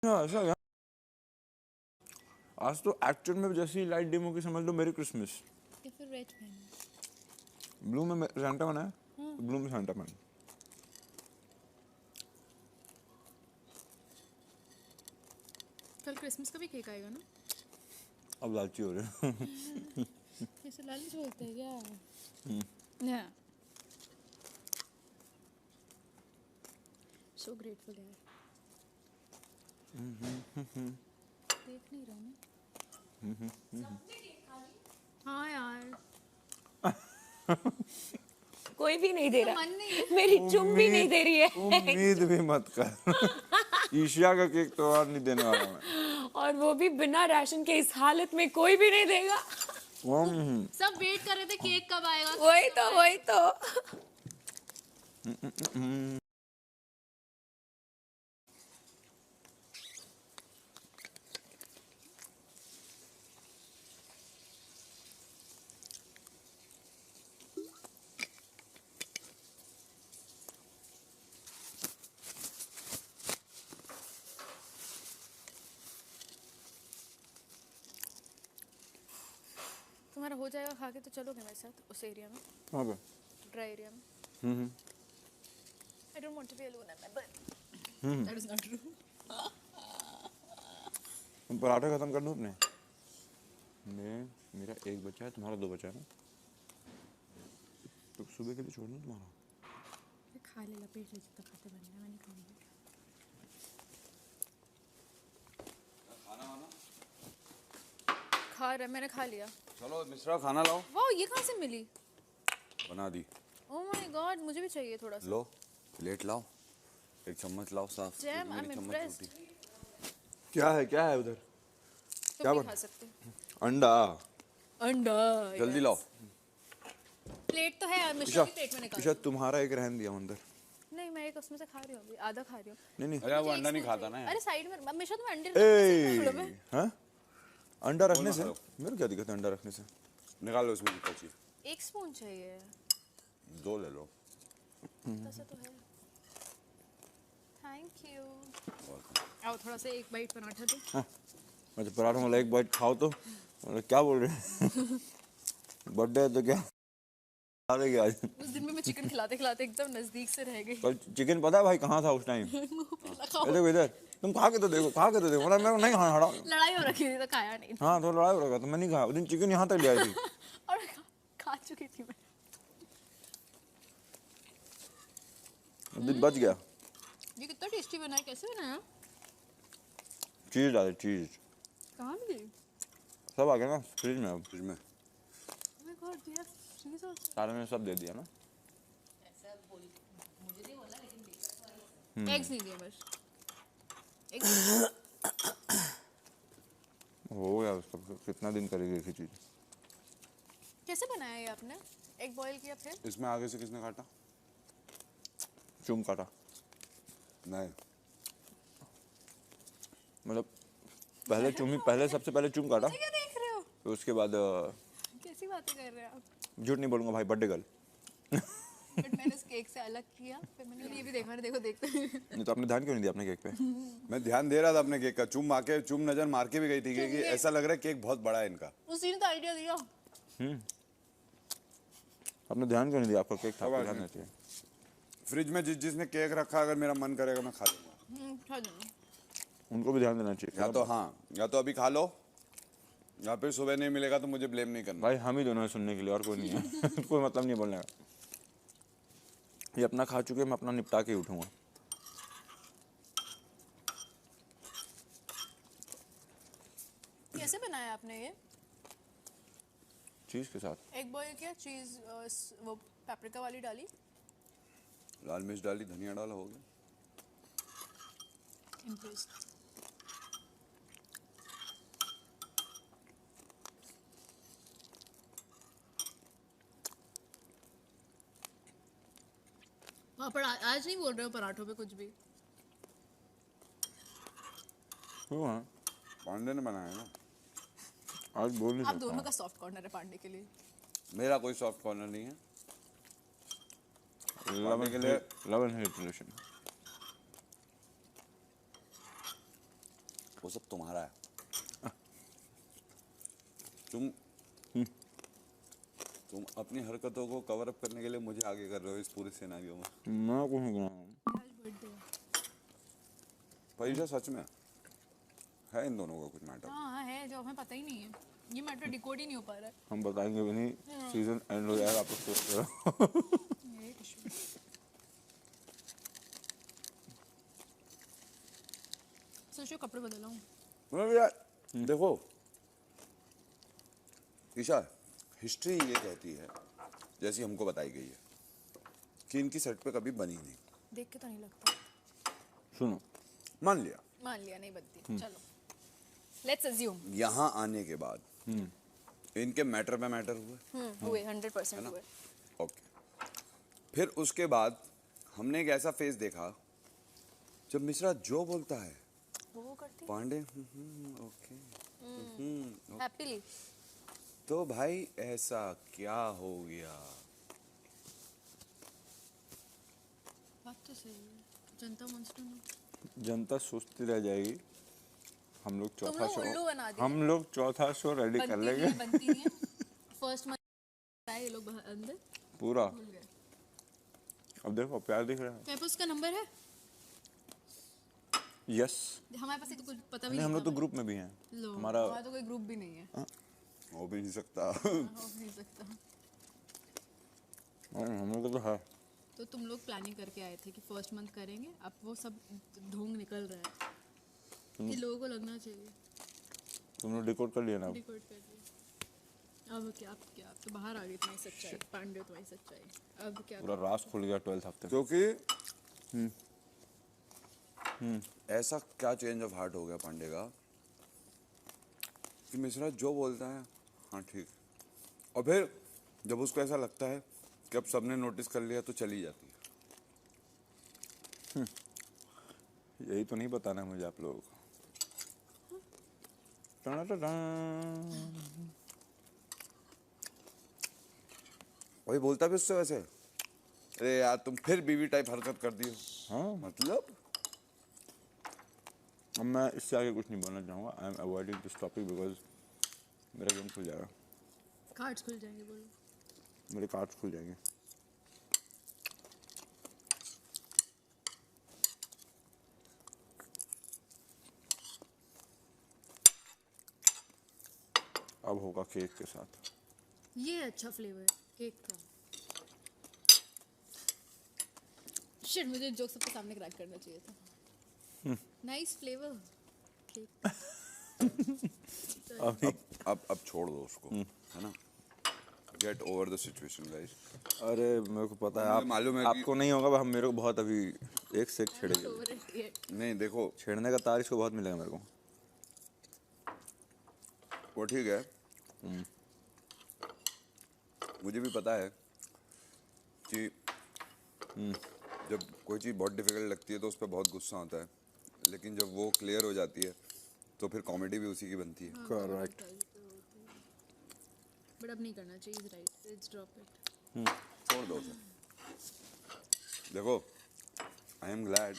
ऐसा यार, आज तो एक्चुअल में जैसे ही लाइट डिम होगी समझ लो मेरी क्रिसमस। या फिर रेड पहन। ब्लू में सैंटा बना है, ब्लू में सैंटा बना। कल क्रिसमस का भी केक आएगा ना? अब लालची हो रहे हो। ऐसे लालच बोलते हैं क्या? या सो ग्रेटफुल यार। देख नहीं रहा मैं। हाँ यार, कोई भी नहीं दे तो रहा, मन नहीं है। मेरी चुम भी नहीं दे रही है। उम्मीद भी मत कर। ईशिया का केक तो और नहीं देने वाला मैं। और वो भी बिना राशन के, इस हालत में कोई भी नहीं देगा। सब वेट कर रहे थे केक कब आएगा। वही तो तुम्हारा हो जाएगा खा के तो चलोगे मेरे साथ उस एरिया में, कहाँ पे? ड्राई एरिया में। I don't want to be alone at my bed. That is not true. तुम पराठे खत्म कर दो अपने। मेरा एक बचा है, तुम्हारा 2 बचा है ना, तो सुबह के लिए छोड़ना तुम्हारा। खा ले, लपेट ले जितना खाते बनना है, मैं नहीं खाऊंगी। खा रहा, मैंने खा लिया। चलो मिश्रा खाना लाओ। वाह, ये कहाँ से मिली? बना दी। ओह माय गॉड, मुझे भी चाहिए थोड़ा सा। लो प्लेट लाओ, एक चम्मच लाओ साफ। Damn, I'm मेरी चम्मच impressed. रोटी। क्या है उधर? तुम क्या भी बन- खा सकते हो। अंडा। अंडा जल्दी लाओ। प्लेट तो है यार, मिश्रा की प्लेट में निकाल। ईशा तुम्हारा एक रहन दिया अंदर। नहीं, मैं एक उसमें से खा रही हूँ अभी, आधा खा रही हूँ। नहीं अरे वो अंडा नहीं खाता ना यार। अरे साइड में मिश्रा, तुम अंडे ए हाँ, अंडा रखने बोलो से हेलो। मेरे क्या दिक्कत है अंडा रखने से? निकालो उसमें कितना चाहिए। 1 स्पून चाहिए। 2 ले लो। ऐसा तो है। Thank you. आओ थोड़ा सा एक बाइट पराठा दो। हाँ, मैं तो पराठा वाला एक बाइट खाओ तो क्या बोल रहे हैं? बर्थडे है तो क्या खा रहे आज? उस दिन में मैं चिकन खिलाते खिलाते एकदम नजदीक से रह गई। कल चिकन पता है भाई कहाँ था उस टाइम? देखो इधर, तुम खा के तो देखो, मतलब मेरे को नहीं खाना हड़ा। लड़ाई हो रखी थी तो खाया नहीं। हाँ तो लड़ाई हो रहा था, मैं नहीं खाया उस दिन, चिकन यहाँ तक ले आई थी। और खा चुकी थी मैं। उस दिन बच गया। ये कितना टेस्टी बना है, कैसे बनाया? चीज डाले, चीज कहाँ मिली? सब आ गया ना फ्रिज में। अब फ्रिज में Oh my God, they have cheese also. सारे में सब दे दिया ना। Eggs नहीं दिए बस। Eggs हो गया उसका, कितना दिन करेगी एक ही चीज। कैसे बनाया ये आपने? एग बॉईल किया फिर? इसमें आगे से किसने काटा? चुम काटा, नहीं, मतलब पहले सबसे पहले चुम काटा, क्या देख रहे हो? तो उसके बाद कैसी बातें कर रहे हैं आप? झूठ नहीं बोलूंगा भाई, बर्थडे गर्ल। बट मैंने उस केक से अलग किया, फिर मैंने ये भी देखा, देखो देखते नहीं तो आपने ध्यान क्यों नहीं दिया अपने केक पे? मैं ध्यान दे रहा था अपने केक का। चुम नजर मार के भी गई थी कि ऐसा लग रहा है केक बहुत बड़ा है इनका। उसी ने तो आइडिया दिया। आपने ध्यान क्यों नहीं दिया? आपका केक था, अब आपको आ ध्यान गया। नहीं चाहिए। फ्रिज में जिसने केक रखा, अगर मेरा मन करेगा मैं खा लूंगा। खा दूंगी। उनको भी ध्यान देना चाहिए। या तो हाँ, या तो अभी खा लो, या फिर सुबह नहीं मिलेगा तो मुझे ब्लेम नहीं करना। भाई हम ही दोनों हैं सुनने के लिए, और कोई नहीं है। कोई मतलब नहीं बोलने का। ये अपना खा चुके, मैं अपना निपटा के ही उठूंगा। कैसे बनाया आपने ये? चीज के साथ एग बॉईल किया, चीज वो पेपरिका वाली डाली, लाल मिर्च डाली, धनिया डाला, हो गया। इम्प्रेस्ड। पापड़ आज नहीं बोल रहे हो पराठों पे कुछ भी? क्यों है? पांडे ने बनाया ना। आज बोल नहीं आप सकता। दोनों का सॉफ्ट कॉर्नर है पांडे के लिए। मेरा कोई सॉफ्ट कॉर्नर नहीं है। लव के लिए लव एंड हेट रिलेशन। वो सब तुम्हारा है। तुम अपनी हरकतों को कवर अप करने के लिए मुझे आगे कर रहे हो इस पूरे सिनेरियो में। मैं कुछ नहीं कर रहा हूँ। आज बर्थडे परीक्षा सच में है इन दोनों का कुछ मैटर? हाँ है, जो हमें पता ही नहीं है, ये मैटर डिकोड ही नहीं हो पा रहा है। हम बताएंगे भी नहीं, सीजन एंड हो जाएगा, आप लोग सोच रहे ये issue। सोचो कपड़े बदलाऊं। मतलब यार देखो ईशा, हिस्ट्री ये कहती है जैसी हमको बताई गई है कि इनकी सेट पे कभी बनी नहीं। देख के तो नहीं लगता। सुनो, मान लिया मान लिया नहीं बनती, चलो लेट्स अज्यूम। यहाँ आने के बाद इनके मैटर पे मैटर हुए। हुए 100% हुए। ओके, फिर उसके बाद हमने एक ऐसा फेस देखा जब मिश्रा जो बोलता है वो करती पांडे ओके हैप्पीली। तो भाई ऐसा क्या हो गया? बात तो सही है, जनता wants to know। जनता सोचती रह जाएगी। हम लोग तुम चौथा लोग शो उल्लू बना दिया। हम लोग चौथा शो रेडी कर लेंगे बनती नहीं है। फर्स्ट मंथ आए ये लोग अंदर पूरा। भूल गए। अब देखो प्यार दिख रहा है। मेरे पास उसका नंबर है, यस, हमारे पास तो कुछ पता भी नहीं हम नहीं लोग तो था। ग्रुप में भी हैं। लो, हमारा हमारा तो कोई ग्रुप भी नहीं है। हो भी नहीं सकता। हो भी नहीं सकता। हम लोग तो है। तो तुम लोग प्लानिंग करके आए थे कि फर्स्ट मंथ करेंगे, अब वो सब ढोंग निकल रहा है। ये लोगों को लगना चाहिए। तुम लोग डिकोड कर लिया ना? रिकॉर्ड कर दिया। अब क्या अब तो बाहर आ गई तुम्हारी सच्चाई, पांडे तुम्हारी सच्चाई। अब क्या पूरा राज खुल गया 12th हफ्ते में। क्योंकि ऐसा क्या चेंज ऑफ हार्ट हो गया पांडे का कि मिश्रा जो बोलता है हाँ ठीक, और फिर जब उसको ऐसा लगता है कि अब सबने नोटिस कर लिया तो चली जाती है। यही तो नहीं बताना है मुझे आप लोगों को। वही बोलता भी उससे वैसे, अरे यार तुम फिर बीवी टाइप हरकत कर दी हो। हाँ, मतलब अब मैं इससे आगे कुछ नहीं बोलना चाहूँगा। I am avoiding this topic because मेरा गेम खुल जाएगा, कार्ड्स खुल जाएंगे बोलो। मेरे कार्ड्स खुल जाएंगे। अब होगा केक के साथ। ये अच्छा फ्लेवर है केक का। शिट, मुझे जोक सबके सामने क्रैक करना चाहिए था। Nice flavour cake. अभी अब छोड़ दो उसको, है ना। Get over the situation guys. अरे मेरे को पता है, मुझे आप मालूम है कि- आपको नहीं होगा, हम मेरे को बहुत अभी एक से एक छेड़ेगा। नहीं देखो छेड़ने का तार इसको बहुत मिलेगा मेरे को। वो ठीक है, मुझे भी पता है कि जब कोई चीज़ बहुत डिफिकल्ट लगती है तो उस पर बहुत गुस्सा आता है, लेकिन जब वो क्लियर हो जाती है तो फिर कॉमेडी भी उसी की बनती है। करेक्ट। बट अब नहीं करना चाहिए। Is right, let's drop it. छोड़ दो उसे। देखो आई एम ग्लैड।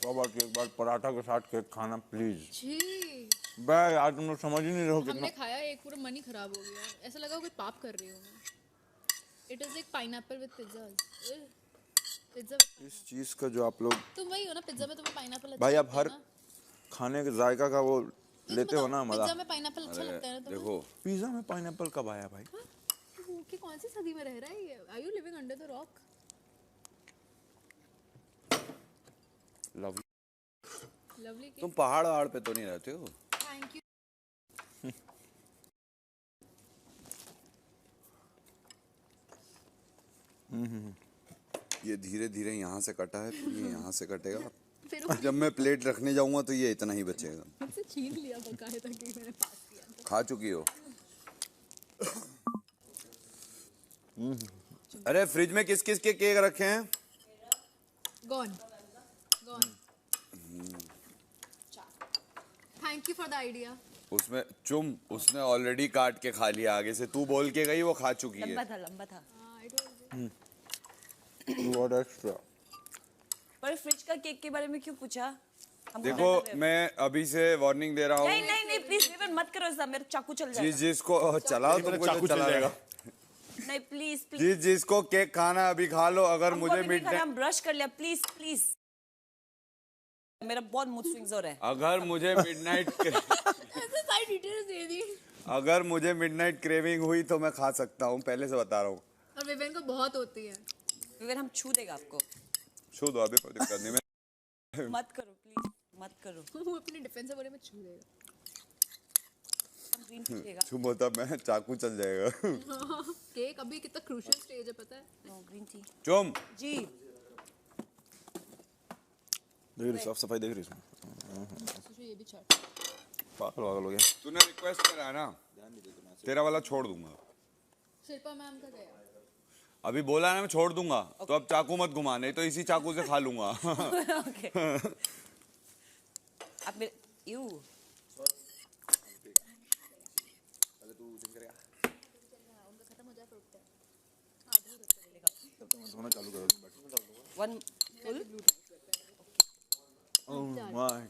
तो बात एक बार पराठा के साथ केक खाना प्लीज। छी, बे यार तुम लोग समझ ही नहीं रहे हो कितना। हमने खाया एक पूरा मन ही खराब हो गया। ऐसा लगा कोई पाप कर रही हूँ मैं। It is like pineapple with pizza. Pizza इस चीज का जो आप लोग तुम वही हो ना, पिज्जा में तुम्हें पाइनएप्पल अच्छा भाई आप लगता है हर ना? खाने के जायका का वो तो लेते हो ना मजा। पिज्जा में पाइनएप्पल अच्छा लगता है ना तुम्हें? देखो पिज्जा में पाइनएप्पल कब आया भाई? कि कौन सी सदी में रह रहा है ये? Are you living under the rock? Love lovely तुम पहाड़ पे तो नहीं रहते हो? Thank you. ये धीरे धीरे यहाँ से कटा है, फिर ये यहाँ से कटेगा। फिर जब मैं प्लेट रखने जाऊंगा तो ये इतना ही बचेगा। मुझसे छीन लिया बकायदा कि मैंने पास किया था। खा चुकी हो? अरे फ्रिज में किस किस के केक रखे हैं? Gone thank you for the idea. उसमें उसने ऑलरेडी काट के खा लिया, आगे से तू बोल के गई वो खा चुकी है। लंबा था। What extra. पर फ्रिज का केक के बारे में क्यों पूछा? देखो मैं अभी से वार्निंग दे रहा हूँ, नहीं नहीं नहीं प्लीज विवेन मत करो ऐसा, मेरा चाकू चल जाएगा। जिसको चलाओ तुमको चाकू जो चल चला जाएगा। नहीं प्लीज प्लीज, जिसको केक खाना है अभी खा लो, अगर मुझे मिड हम ब्रश कर लिया, प्लीज प्लीज। मेरा बहुत मूड स्विंग्स हो रहा है। अगर मुझे मिडनाइट ऐसे सारी डिटेल्स दे दी। अगर मुझे मिडनाइट क्रेविंग हुई तो मैं खा सकता हूँ, पहले से बता रहा हूँ। और विवेन को बहुत होती है। विवेन हम छू देगा आपको। छू दो, अभी कोई दिक्कत नहीं। मैं मत करो प्लीज, मत करो। वो अपने डिफेंसिव वाले में छू देगा। हम ग्रीन टी देगा। छू बोता मैं चाकू चल जाएगा। केक अभी कितना क्रूशियल स्टेज है पता है। No green tea. चुम जी देख रही साफ सफाई देख रही इसमें। सोचो ये भी चाट। पागल पागल हो गया। तूने रिक्वेस्ट करा है ना, तेरा वाला छोड़ दूंगा। शिल्पा मैम का गया। अभी बोला है ना मैं छोड़ दूंगा, तो अब चाकू मत घुमा, नहीं तो इसी चाकू से खा लूंगा। ओके। आप मेरे यू उनका खत्म हो जाए फिर उठते हैं। सोना चालू करो। One full. Oh my